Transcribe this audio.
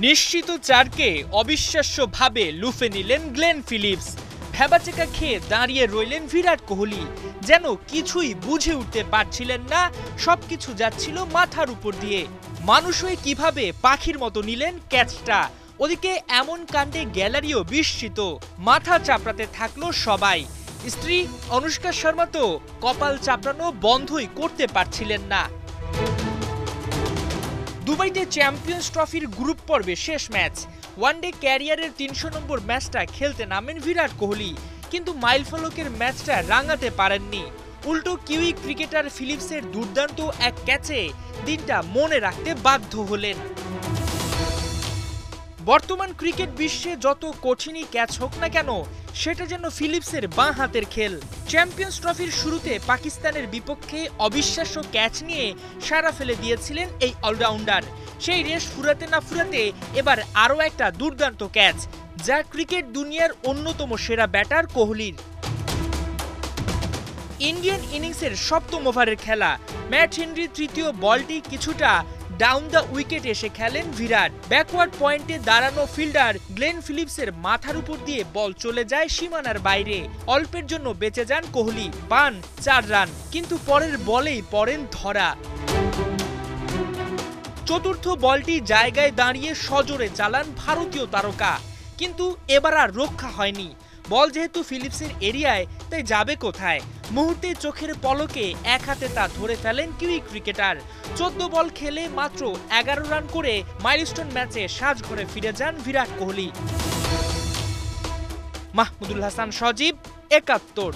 নিশ্চিত 4কে অবিশ্বাস্যভাবে লুফে নিলেন গ্লেন ফিলিপস। ভ্যাবাচেকা খেয়ে দাঁড়িয়ে রইলেন বিরাট কোহলি, যেন কিছুই বুঝে উঠতে পারছিলেন না, সবকিছু যাচ্ছিল মাথার উপর দিয়ে। মানুষ হয়ে কিভাবে পাখির মতো নিলেন ক্যাচটা। ওদিকে এমন কাণ্ডে গ্যালারিও বিস্মিত, মাথা চাপড়াতে থাকলো সবাই। স্ত্রী অনুষ্কা শর্মা তো কপাল চাপড়ানো বন্ধই করতে পারছিলেন না। দুবাইতে চ্যাম্পিয়ন্স ট্রফির গ্রুপ পর্বে শেষ ম্যাচ। ওয়ানডে ক্যারিয়ারের ৩০০ নম্বর ম্যাচটা খেলতে নামেন বিরাট কোহলি, কিন্তু মাইলফলকের ম্যাচটা রাঙাতে পারেননি। উল্টো কিউই ক্রিকেটার ফিলিপসের দুর্দান্ত এক ক্যাচে দিনটা মনে রাখতে বাধ্য হলেন। বর্তমান ক্রিকেট বিশ্বে যত কঠিনই ক্যাচ হোক না কেন, সেটা যেন ফিলিপসের বাঁ হাতের খেল। চ্যাম্পিয়ন্স ট্রফির শুরুতে পাকিস্তানের বিপক্ষে অবিশ্বাস্য ক্যাচ নিয়ে সাড়া ফেলে দিয়েছিলেন এই অলরাউন্ডার। সেই রেশ ফুরাতে না ফুরাতে এবার আরও একটা দুর্দান্ত ক্যাচ, যা ক্রিকেট দুনিয়ার অন্যতম সেরা ব্যাটার কোহলির। ইন্ডিয়ান ইনিংসের সপ্তম ওভারের খেলা। ম্যাট হেনরির তৃতীয় বলটি কিছুটা ডাউন দ্য উইকেট এসে খেলেন বিরাট। ব্যাকওয়ার্ড পয়েন্টে দাঁড়ানো ফিল্ডার গ্লেন ফিলিপসের মাথার উপর দিয়ে বল চলে যায় সীমানার বাইরে। অল্পের জন্য বেঁচে যান কোহলি, পান 4 রান, কিন্তু পরের বলেই পড়েন ধরা। চতুর্থ বলটি জায়গায় দাঁড়িয়ে সজোরে চালান ভারতীয় তারকা, কিন্তু এবার আর রক্ষা হয়নি। বল যেহেতু ফিলিপসের এরিয়ায়, তাই যাবে কোথায়? মুহূর্তে চোখের পলকে এক হাতে তা ধরে ফেলেন কিউই ক্রিকেটার। 14 বল খেলে মাত্র 11 রান করে মাইলস্টোন ম্যাচে সাজঘরে ফিরে যান বিরাট কোহলি। মাহমুদুল হাসান সজীব, 71।